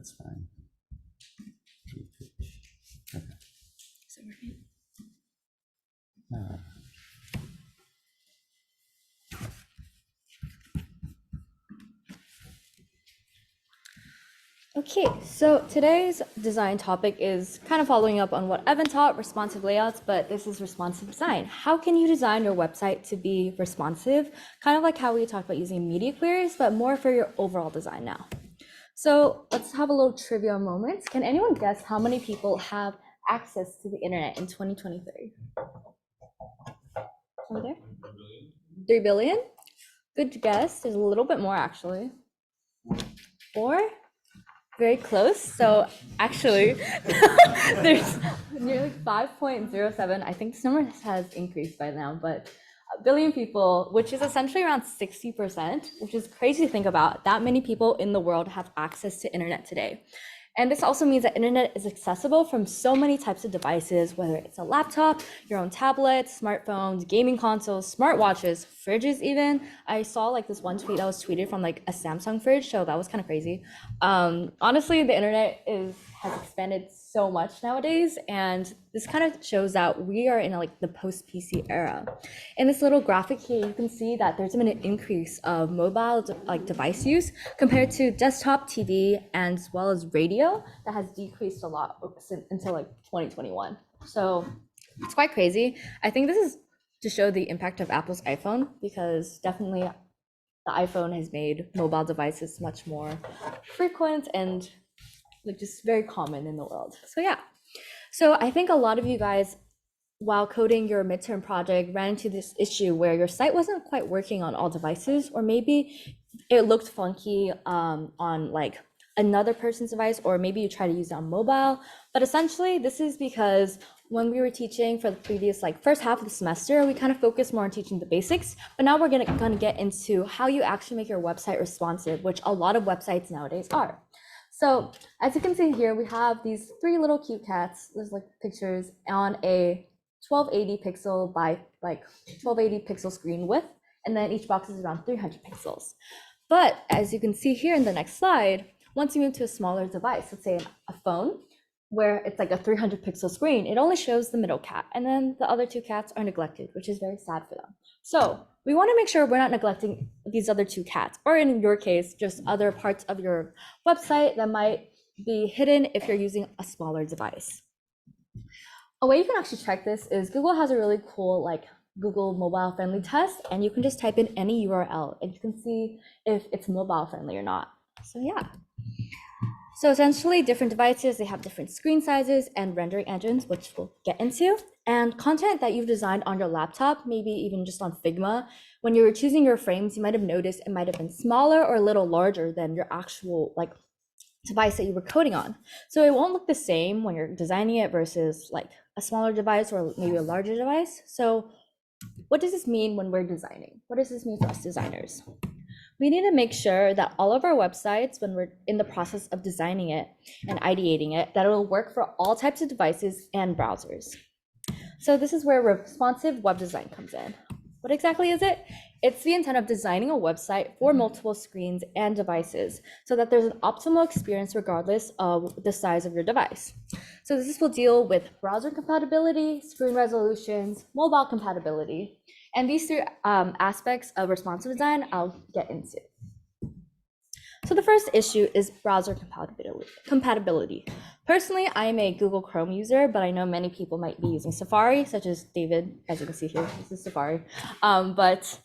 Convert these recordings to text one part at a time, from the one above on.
That's fine. Okay. Is it working? Okay, so today's design topic is kind of following up on what Evan taught, responsive layouts, but this is responsive design. How can you design your website to be responsive? Kind of like how we talked about using media queries, but more for your overall design now. So let's have a little trivia moment. Can anyone guess how many people have access to the internet in 2023? Over there? 3 billion? Good guess. There's a little bit more actually. 4? Very close. So actually, there's nearly 5.07. I think this number has increased by now, but a billion people, which is essentially around 60%, which is crazy to think about. That many people in the world have access to internet today. And this also means that internet is accessible from so many types of devices, whether it's a laptop, your own tablet, smartphones, gaming consoles, smartwatches, fridges even. I saw like this one tweet that was tweeted from like a Samsung fridge, so that was kind of crazy. Honestly, the internet has expanded so much nowadays, and this kind of shows that we are in like the post-PC era. In this little graphic here, you can see that there's been an increase of mobile device use compared to desktop TV and as well as radio that has decreased a lot until like 2021. So it's quite crazy. I think this is to show the impact of Apple's iPhone, because definitely the iPhone has made mobile devices much more frequent and like just very common in the world. So yeah. So I think a lot of you guys, while coding your midterm project, ran into this issue where your site wasn't quite working on all devices, or maybe it looked funky on like another person's device, or maybe you try to use it on mobile. But essentially, this is because when we were teaching for the previous like first half of the semester, we kind of focused more on teaching the basics. But now we're gonna get into how you actually make your website responsive, which a lot of websites nowadays are. So as you can see here, we have these 3 little cute cats. There's like pictures on a 1280 pixel by like 1280 pixel screen width, and then each box is around 300 pixels. But as you can see here in the next slide, once you move to a smaller device, let's say a phone, where it's like a 300 pixel screen, it only shows the middle cat, and then the other 2 cats are neglected, which is very sad for them. So we want to make sure we're not neglecting these other 2 cats, or in your case, just other parts of your website that might be hidden if you're using a smaller device. A way you can actually check this is Google has a really cool like Google mobile friendly test, and you can just type in any URL and you can see if it's mobile friendly or not. So yeah. So essentially different devices, they have different screen sizes and rendering engines, which we'll get into, and content that you've designed on your laptop, maybe even just on Figma. When you were choosing your frames, you might have noticed it might have been smaller or a little larger than your actual like device that you were coding on. So it won't look the same when you're designing it versus like a smaller device or maybe a larger device. So what does this mean when we're designing? What does this mean for us designers? We need to make sure that all of our websites, when we're in the process of designing it and ideating it, that it will work for all types of devices and browsers. So this is where responsive web design comes in. What exactly is it? It's the intent of designing a website for multiple screens and devices so that there's an optimal experience regardless of the size of your device. So this will deal with browser compatibility, screen resolutions, mobile compatibility, and these 3 aspects of responsive design I'll get into. So the first issue is browser compatibility. Personally, I am a Google Chrome user, but I know many people might be using Safari, such as David, as you can see here, this is Safari. But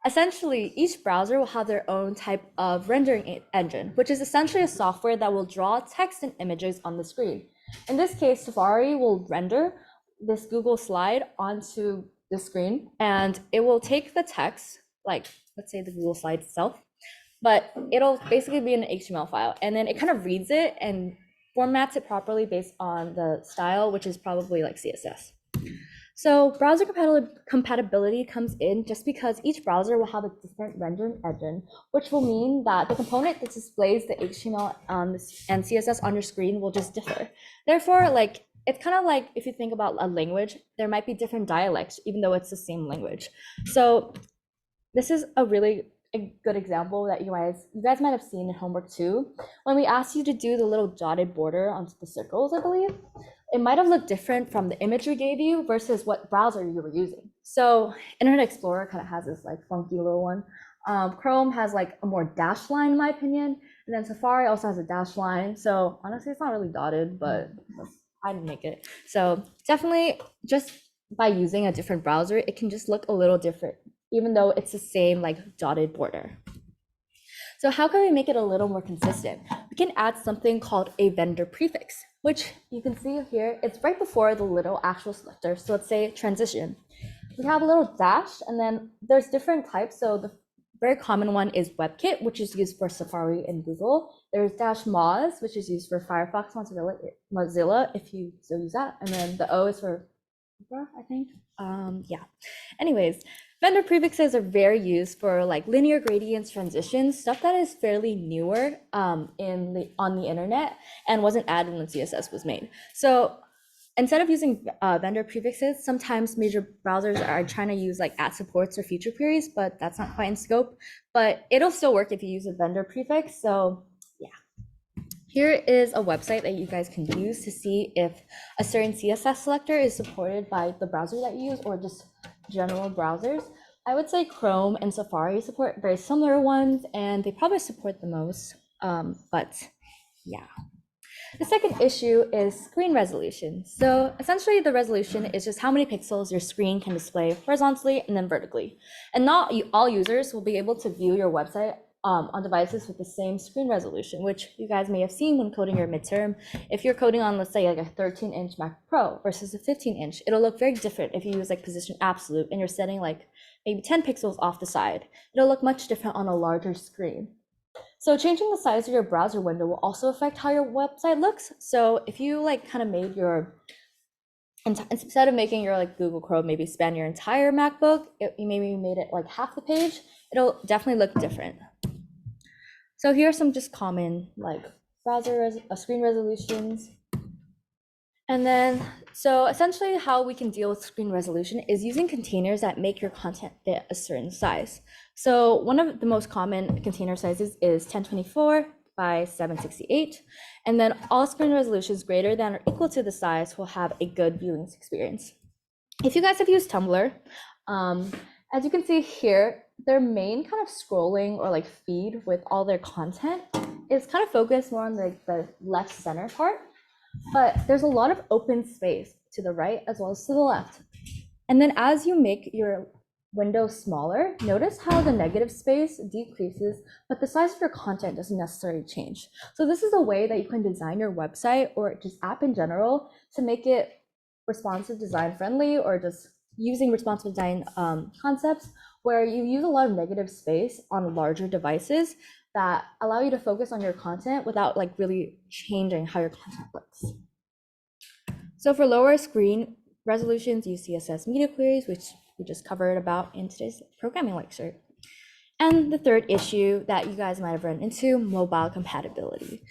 essentially, each browser will have their own type of rendering engine, which is essentially a software that will draw text and images on the screen. In this case, Safari will render this Google slide onto the screen, and it will take the text, like let's say the Google slide itself, but it'll basically be an HTML file, and then it kind of reads it and formats it properly based on the style, which is probably like CSS. So browser compatibility comes in just because each browser will have a different rendering engine, which will mean that the component that displays the HTML and CSS on your screen will just differ. Therefore, like it's kind of like if you think about a language, there might be different dialects, even though it's the same language. So this is a really a good example that you guys might have seen in homework too. When we asked you to do the little dotted border onto the circles, I believe, it might have looked different from the image we gave you versus what browser you were using. So Internet Explorer kind of has this like funky little one. Chrome has like a more dashed line in my opinion, and then Safari also has a dashed line. So honestly, it's not really dotted, but I didn't make it. So definitely just by using a different browser, it can just look a little different, even though it's the same like dotted border. So how can we make it a little more consistent? We can add something called a vendor prefix, which you can see here, it's right before the little actual selector. So let's say transition. We have a little dash, and then there's different types. So the very common one is WebKit, which is used for Safari and Google. There's dash Moz, which is used for Firefox, Mozilla, if you still use that. And then the O is for Opera, I think. Yeah. Anyways, vendor prefixes are very used for like linear gradients, transitions, stuff that is fairly newer on the internet and wasn't added when CSS was made. So instead of using vendor prefixes, sometimes major browsers are trying to use like @supports or feature queries, but that's not quite in scope. But it'll still work if you use a vendor prefix. So yeah. Here is a website that you guys can use to see if a certain CSS selector is supported by the browser that you use or just general browsers. I would say Chrome and Safari support very similar ones, and they probably support the most, but yeah. The second issue is screen resolution. So essentially the resolution is just how many pixels your screen can display horizontally and then vertically. And not all users will be able to view your website on devices with the same screen resolution, which you guys may have seen when coding your midterm. If you're coding on, let's say, like a 13-inch Mac Pro versus a 15-inch, it'll look very different if you use like position absolute and you're setting like maybe 10 pixels off the side. It'll look much different on a larger screen. So changing the size of your browser window will also affect how your website looks. So if you like kind of made your, instead of making your like Google Chrome maybe span your entire MacBook, you maybe made it like half the page, it'll definitely look different. So here are some just common like screen resolutions. And then, so essentially how we can deal with screen resolution is using containers that make your content fit a certain size. So one of the most common container sizes is 1024 by 768. And then all screen resolutions greater than or equal to the size will have a good viewing experience. If you guys have used Tumblr, as you can see here, their main kind of scrolling or like feed with all their content is kind of focused more on the left center part. But there's a lot of open space to the right as well as to the left. And then as you make your window smaller, notice how the negative space decreases, but the size of your content doesn't necessarily change. So this is a way that you can design your website or just app in general to make it responsive design friendly, or just using responsive design concepts where you use a lot of negative space on larger devices that allow you to focus on your content without like really changing how your content looks. So for lower screen resolutions, use CSS media queries, which we just covered about in today's programming lecture. And the third issue that you guys might have run into, mobile compatibility.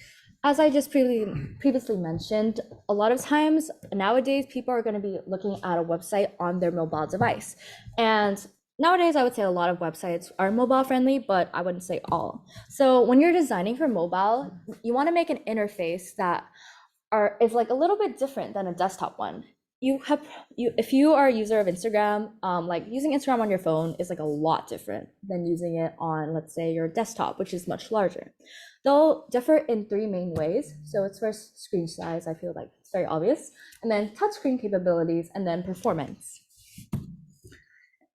As I just previously mentioned, a lot of times nowadays people are going to be looking at a website on their mobile device. And nowadays, I would say a lot of websites are mobile friendly, but I wouldn't say all. So when you're designing for mobile, you want to make an interface that is like a little bit different than a desktop one. If you are a user of Instagram, like using Instagram on your phone is like a lot different than using it on, let's say, your desktop, which is much larger. They'll differ in three main ways. So it's first screen size, I feel like it's very obvious, and then touchscreen capabilities, and then performance.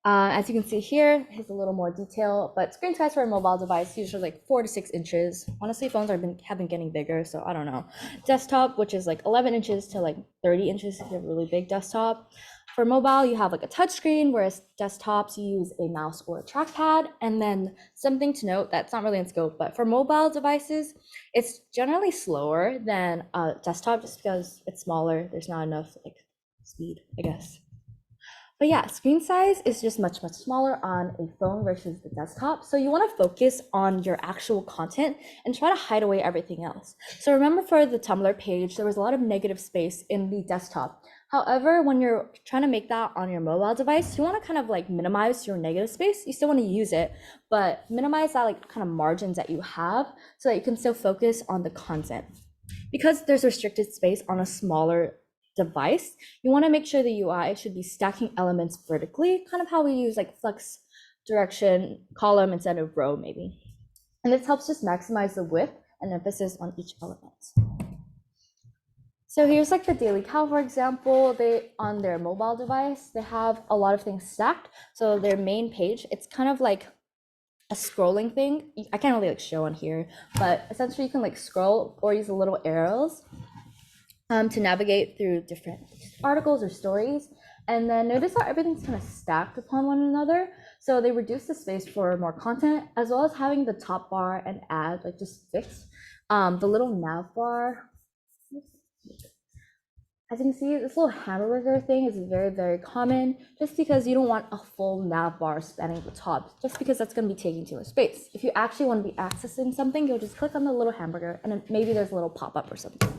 As you can see here, here's a little more detail, but screen size for a mobile device usually like 4 to 6 inches. Honestly, phones have been getting bigger, so I don't know. Desktop, which is like 11 inches to like 30 inches if you have a really big desktop. For mobile, you have like a touch screen, whereas desktops, you use a mouse or a trackpad. And then something to note that's not really in scope, but for mobile devices, it's generally slower than a desktop just because it's smaller. There's not enough like speed, I guess. But yeah, screen size is just much, much smaller on a phone versus the desktop. So you want to focus on your actual content and try to hide away everything else. So remember for the Tumblr page, there was a lot of negative space in the desktop. However, when you're trying to make that on your mobile device, you want to kind of like minimize your negative space. You still want to use it, but minimize that like kind of margins that you have so that you can still focus on the content. Because there's restricted space on a smaller device, you want to make sure the UI should be stacking elements vertically, kind of how we use like flex direction column instead of row maybe. And this helps just maximize the width and emphasis on each element. So here's like the Daily Cal, for example, they on their mobile device, they have a lot of things stacked. So their main page, it's kind of like a scrolling thing. I can't really like show on here, but essentially you can like scroll or use the little arrows to navigate through different articles or stories. And then notice how everything's kind of stacked upon one another. So they reduce the space for more content, as well as having the top bar and add like just fixed. The little nav bar, as you can see, this little hamburger thing is very, very common just because you don't want a full nav bar spanning the top, just because that's going to be taking too much space. If you actually want to be accessing something, you'll just click on the little hamburger and then maybe there's a little pop-up or something.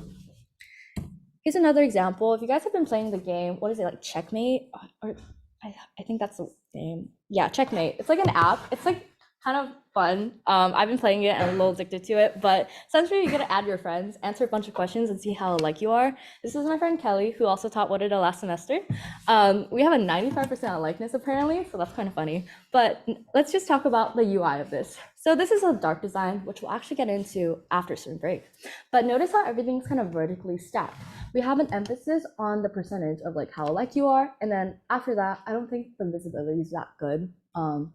Here's another example. If you guys have been playing the game, what is it, like Checkmate? Or I think that's the name. Yeah, Checkmate. It's like an app. It's like kind of fun. I've been playing it and I'm a little addicted to it, but essentially you get to add your friends, answer a bunch of questions and see how alike you are. This is my friend Kelly, who also taught What Did I last semester. We have a 95% alikeness apparently, so that's kind of funny. But let's just talk about the UI of this. So this is a dark design, which we'll actually get into after spring break. But notice how everything's kind of vertically stacked. We have an emphasis on the percentage of like how alike you are. And then after that, I don't think the visibility is that good,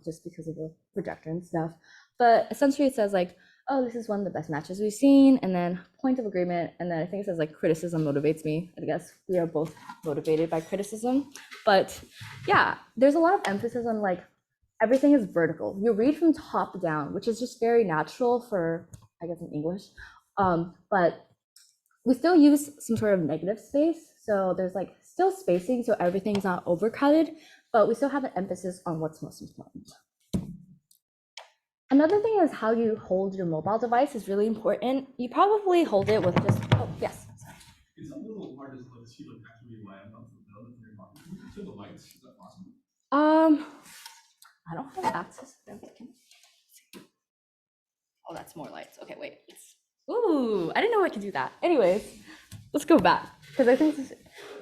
just because of the projector and stuff. But essentially it says like, oh, this is one of the best matches we've seen, and then point of agreement, and then I think it says like criticism motivates me. I guess we are both motivated by criticism. But yeah, there's a lot of emphasis on like everything is vertical. You read from top down, which is just very natural for, I guess, in English. But we still use some sort of negative space. So there's like still spacing, so everything's not overcrowded, but we still have an emphasis on what's most important. Another thing is how you hold your mobile device is really important. You probably hold it with just, oh, yes. It's a little hard to see like actually land on the element you're talking about. Can you turn the lights? Is that possible? I don't have access to them. Oh, that's more lights. Okay, wait. Ooh, I didn't know I could do that. Anyways, let's go back because I think this,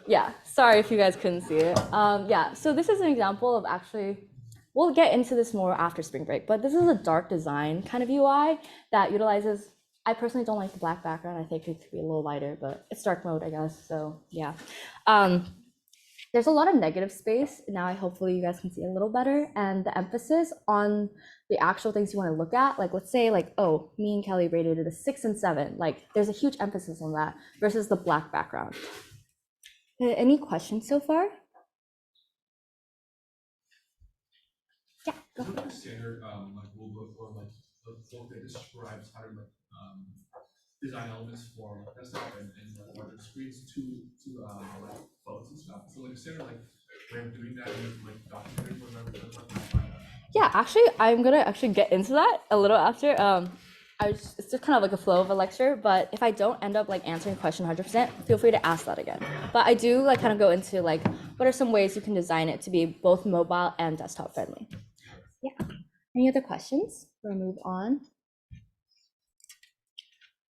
yeah, sorry if you guys couldn't see it. Yeah, so this is an example of actually, we'll get into this more after spring break, but this is a dark design kind of UI that utilizes, I personally don't like the black background. I think it could be a little lighter, but it's dark mode, I guess. So yeah. There's a lot of negative space. Now hopefully you guys can see a little better, and the emphasis on the actual things you want to look at, like let's say like, oh, me and Kelly rated it a 6 and 7. Like there's a huge emphasis on that versus the black background. Any questions so far? Yeah, go ahead. Like a standard like rule book or like the book that describes how to like design elements for like desktop and larger screens to like phones and stuff. So like a standard like way of doing that and like documenting whatever. Yeah, actually, I'm gonna actually get into that a little after. It's just kind of like a flow of a lecture, but if I don't end up like answering a question 100%, feel free to ask that again. But I do like kind of go into like, what are some ways you can design it to be both mobile and desktop friendly? Yeah. Any other questions? We'll move on.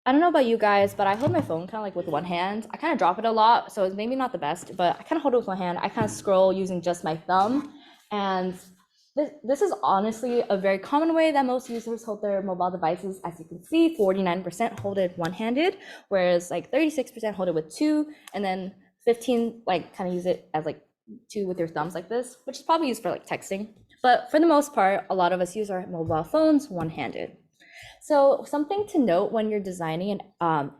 I don't know about you guys, but I hold my phone kind of like with one hand. I kind of drop it a lot, so it's maybe not the best, but I kind of hold it with one hand. I kind of scroll using just my thumb. And this is honestly a very common way that most users hold their mobile devices. As you can see, 49% hold it one-handed, whereas like 36% hold it with two, and then 15 like kind of use it as like two with your thumbs like this, which is probably used for like texting. But for the most part, a lot of us use our mobile phones one-handed. So something to note when you're designing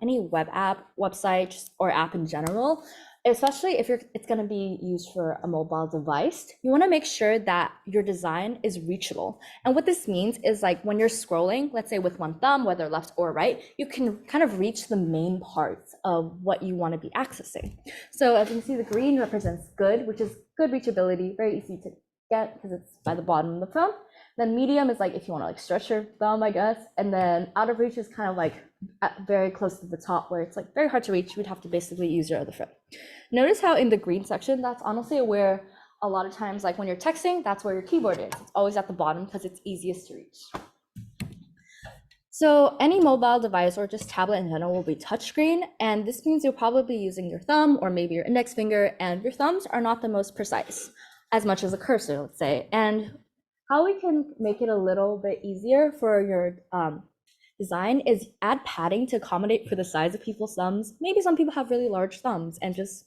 any web app, website, or app in general, especially if it's going to be used for a mobile device, you want to make sure that your design is reachable. And what this means is like when you're scrolling, let's say with one thumb, whether left or right, you can kind of reach the main parts of what you want to be accessing. So as you can see, the green represents good, which is good reachability, very easy to get because it's by the bottom of the thumb. Then medium is like if you want to like stretch your thumb, I guess. And then out of reach is kind of like very close to the top where it's like very hard to reach. You would have to basically use your other foot. Notice how in the green section, that's honestly where a lot of times, like when you're texting, that's where your keyboard is. It's always at the bottom because it's easiest to reach. So any mobile device or just tablet in general will be touchscreen. And this means you'll probably be using your thumb or maybe your index finger, and your thumbs are not the most precise as much as a cursor, let's say. And how we can make it a little bit easier for your design is add padding to accommodate for the size of people's thumbs. Maybe some people have really large thumbs and just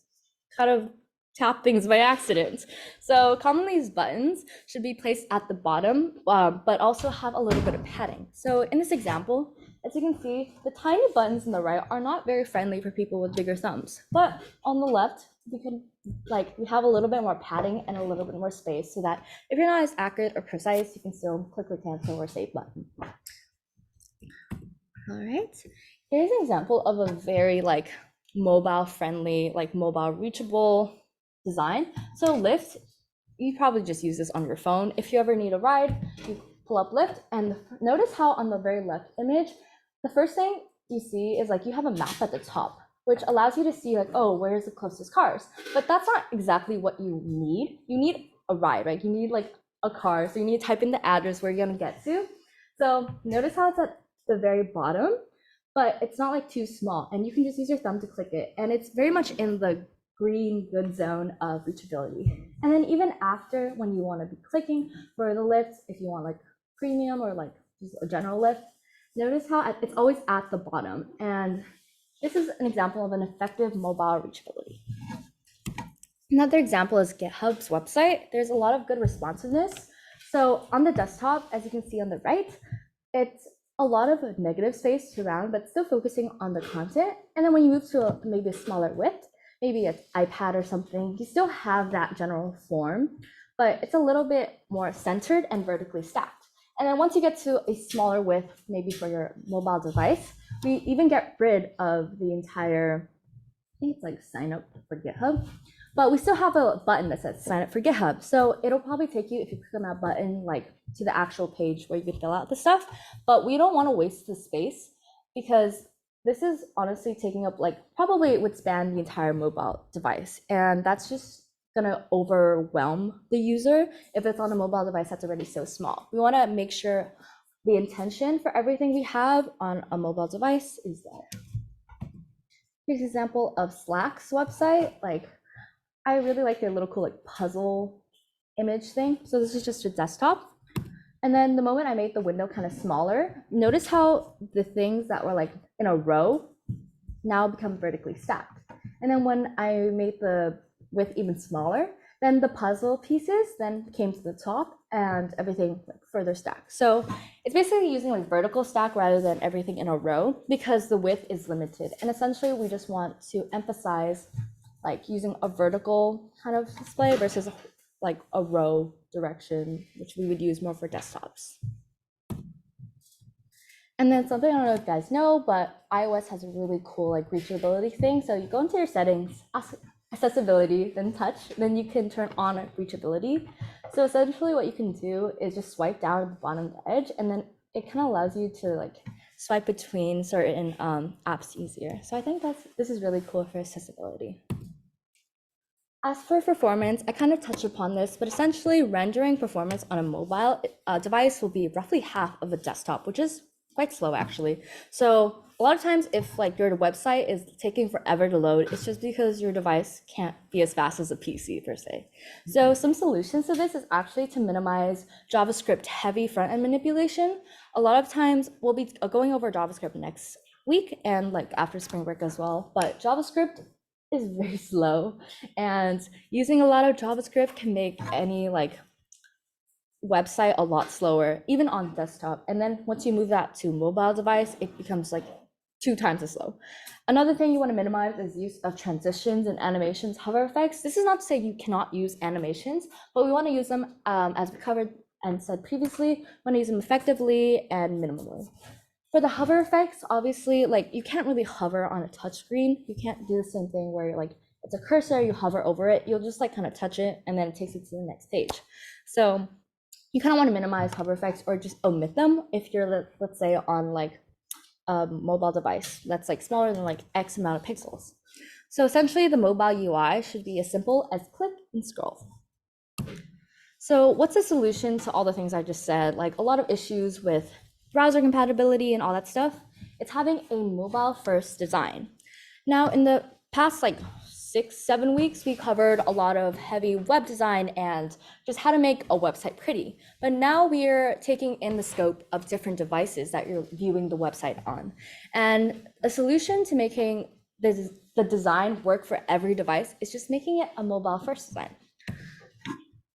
kind of tap things by accident. So commonly these buttons should be placed at the bottom, but also have a little bit of padding. So in this example, as you can see, the tiny buttons on the right are not very friendly for people with bigger thumbs. But on the left, we have a little bit more padding and a little bit more space so that if you're not as accurate or precise, you can still click the cancel or save button. All right, here's an example of a very like mobile friendly, like mobile reachable design. So Lyft, you probably just use this on your phone. If you ever need a ride, you pull up Lyft, and notice how on the very left image, the first thing you see is like you have a map at the top, which allows you to see like, oh, where's the closest cars? But that's not exactly what you need. You need a ride, right? You need like a car. So you need to type in the address where you're gonna get to. So notice how it's at the very bottom, but it's not like too small, and you can just use your thumb to click it. And it's very much in the green good zone of reachability. And then even after, when you want to be clicking for the lift, if you want like premium or like just a general lift, notice how it's always at the bottom. And this is an example of an effective mobile reachability. Another example is GitHub's website. There's a lot of good responsiveness. So on the desktop, as you can see on the right, it's a lot of negative space to round, but still focusing on the content. And then when you move to maybe a smaller width, maybe an iPad or something, you still have that general form, but it's a little bit more centered and vertically stacked. And then once you get to a smaller width, maybe for your mobile device, we even get rid of the entire, I think it's like sign up for GitHub, but we still have a button that says sign up for GitHub. So it'll probably take you, if you click on that button, like to the actual page where you can fill out the stuff, but we don't want to waste the space because this is honestly taking up like probably it would span the entire mobile device. And that's just gonna overwhelm the user if it's on a mobile device that's already so small. We wanna make sure the intention for everything we have on a mobile device is there. Here's an example of Slack's website. Like, I really like their little cool like puzzle image thing. So this is just a desktop. And then the moment I made the window kind of smaller, notice how the things that were like in a row now become vertically stacked. And then when I made the width even smaller, then the puzzle pieces then came to the top and everything like further stacked. So it's basically using like vertical stack rather than everything in a row because the width is limited. And essentially we just want to emphasize like using a vertical kind of display versus like a row direction, which we would use more for desktops. And then something I don't know if you guys know, but iOS has a really cool like reachability thing. So you go into your settings, accessibility, then touch, then you can turn on reachability. So essentially what you can do is just swipe down at the bottom of the edge, and then it kind of allows you to like swipe between certain apps easier. So I think this is really cool for accessibility. As for performance, I kind of touched upon this, but essentially rendering performance on a mobile device will be roughly half of a desktop, which is quite slow actually. So a lot of times if like your website is taking forever to load, it's just because your device can't be as fast as a PC per se. So some solutions to this is actually to minimize JavaScript heavy front-end manipulation. A lot of times we'll be going over JavaScript next week and like after spring break as well, but JavaScript is very slow, and using a lot of JavaScript can make any like website a lot slower, even on desktop. And then once you move that to mobile device, it becomes like 2 times as slow. Another thing you want to minimize is use of transitions and animations, hover effects. This is not to say you cannot use animations, but we want to use them, as we covered and said previously, we want to use them effectively and minimally. For the hover effects, obviously, like you can't really hover on a touch screen. You can't do the same thing where you're like, it's a cursor, you hover over it, you'll just like kind of touch it and then it takes you to the next page. So you kind of want to minimize hover effects or just omit them if you're, let's say, on like a mobile device that's like smaller than like X amount of pixels. So essentially the mobile UI should be as simple as click and scroll. So what's the solution to all the things I just said? Like a lot of issues with browser compatibility and all that stuff. It's having a mobile first design. Now in the past like 6-7 weeks, we covered a lot of heavy web design and just how to make a website pretty. But now we're taking in the scope of different devices that you're viewing the website on. And a solution to making the design work for every device is just making it a mobile first design.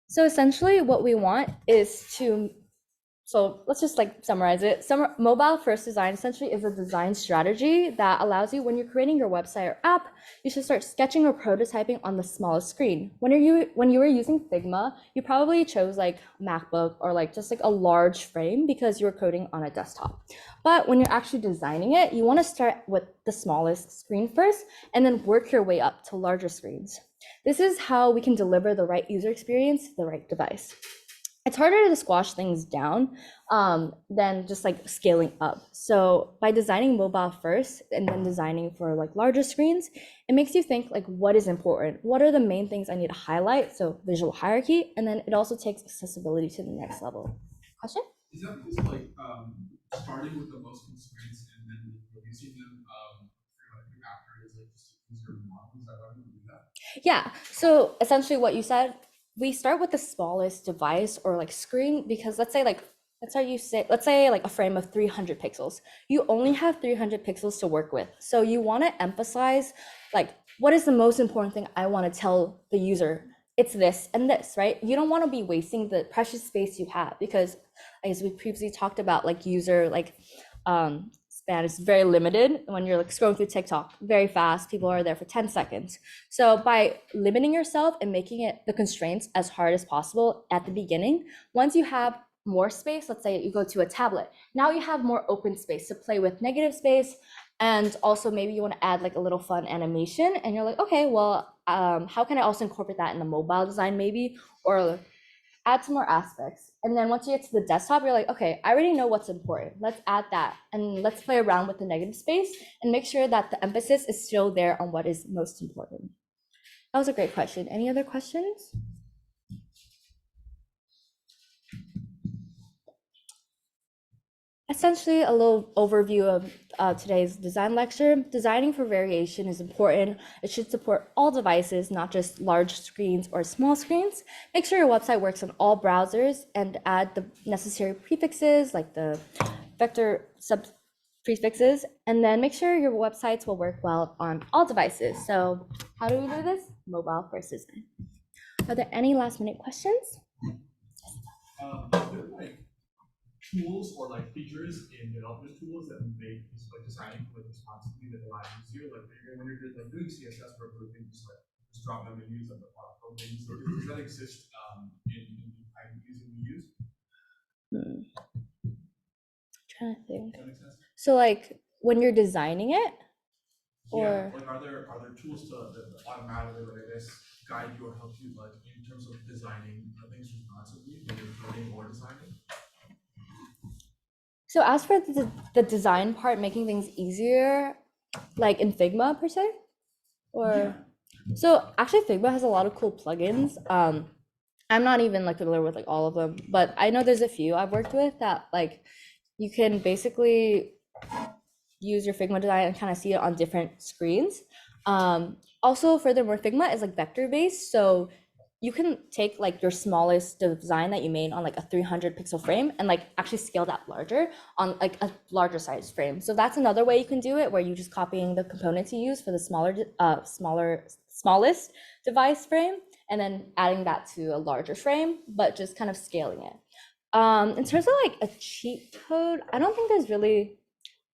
So essentially what we want is to, so let's just like summarize it. Mobile first design essentially is a design strategy that allows you, when you're creating your website or app, you should start sketching or prototyping on the smallest screen. When you were using Figma, you probably chose like MacBook or like just like a large frame because you were coding on a desktop. But when you're actually designing it, you want to start with the smallest screen first and then work your way up to larger screens. This is how we can deliver the right user experience to the right device. It's harder to squash things down than just like scaling up. So by designing mobile first and then designing for like larger screens, it makes you think like what is important? What are the main things I need to highlight? So visual hierarchy, and then it also takes accessibility to the next level. Question? Is that because like starting with the most constraints and then releasing them after is like just easier model? Is that why we do that? Yeah, so essentially what you said, we start with the smallest device or like screen because let's say like a frame of 300 pixels. You only have 300 pixels to work with. So you want to emphasize like what is the most important thing I want to tell the user? It's this and this, right? You don't want to be wasting the precious space you have because as we previously talked about, like user like span is very limited when you're like scrolling through TikTok very fast. People are there for 10 seconds. So by limiting yourself and making it the constraints as hard as possible at the beginning, once you have more space, let's say you go to a tablet, now you have more open space to play with negative space. And also maybe you want to add like a little fun animation and you're like, okay, well, how can I also incorporate that in the mobile design maybe, or add some more aspects. And then once you get to the desktop, you're like, okay, I already know what's important. Let's add that. And let's play around with the negative space and make sure that the emphasis is still there on what is most important. That was a great question. Any other questions? Essentially, a little overview of today's design lecture. Designing for variation is important. It should support all devices, not just large screens or small screens. Make sure your website works on all browsers and add the necessary prefixes like the vector sub prefixes, and then make sure your websites will work well on all devices. So how do we do this? Mobile first design. Are there any last minute questions? Are there like tools or like features in development tools that make this like designing like responsibly that a lot easier? Like when you're like doing CSS for things like just drop down menus and the platform things, or does that exist in using we use? Trying to think. Does that make sense? So like when you're designing it, or like are there tools that automatically like I guess guide you or help you like in terms of designing things responsibly when you're coding or designing? so as for the design part, making things easier, like in Figma per se, or Yeah. so actually Figma has a lot of cool plugins. I'm not even like familiar with like all of them, but I know there's a few I've worked with that like you can basically use your Figma design and kind of see it on different screens. Also, furthermore, Figma is like vector based, so you can take like your smallest design that you made on like a 300 pixel frame and like actually scale that larger on like a larger size frame. So that's another way you can do it, where you just copying the components you use for the smallest device frame and then adding that to a larger frame, but just kind of scaling it. In terms of like a cheat code, I don't think there's really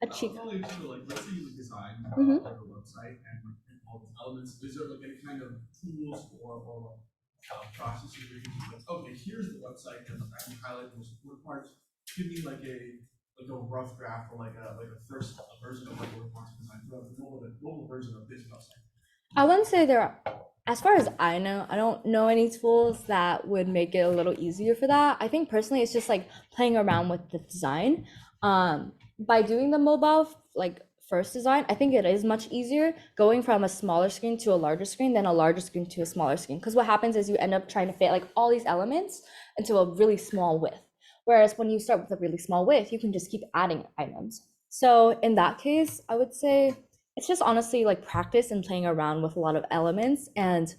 a achieve. Following too, like, let's say you design Mhm. like a website and like all these elements, is there like any kind of tools or processes where you can be like, okay, here's the website and I can highlight the most important parts. Give me like a rough draft or like a first version of like a responsive design for the mobile version of this website. I wouldn't say there are, as far as I know, I don't know any tools that would make it a little easier for that. I think personally it's just like playing around with the design. By doing the mobile like first design, I think it is much easier going from a smaller screen to a larger screen than a larger screen to a smaller screen. Because what happens is you end up trying to fit like all these elements into a really small width. Whereas when you start with a really small width, you can just keep adding items. So in that case, I would say it's just honestly like practice and playing around with a lot of elements. And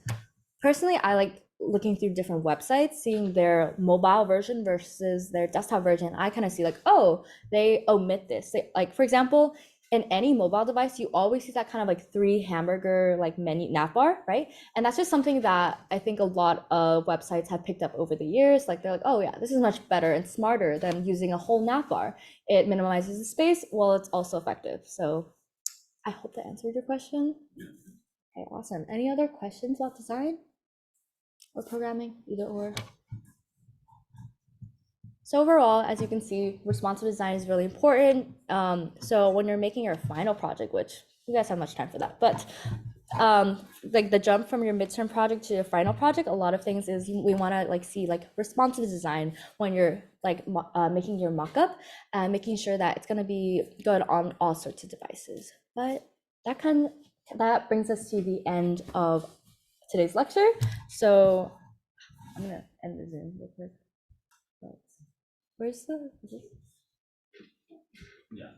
personally, I like looking through different websites, seeing their mobile version versus their desktop version. I kind of see like, oh, they omit this. They, like, for example, in any mobile device, you always see that kind of like 3 hamburger like menu navbar, right? And that's just something that I think a lot of websites have picked up over the years. Like they're like, oh yeah, this is much better and smarter than using a whole navbar. It minimizes the space while it's also effective. So I hope that answered your question. Okay, awesome. Any other questions about design or programming, either or? So overall, as you can see, responsive design is really important. So when you're making your final project, which you guys have much time for that, but like the jump from your midterm project to your final project, a lot of things is we want to like see like responsive design when you're like making your mockup and making sure that it's going to be good on all sorts of devices. But that brings us to the end of today's lecture. So I'm gonna end the Zoom real quick. Where's the? Yeah.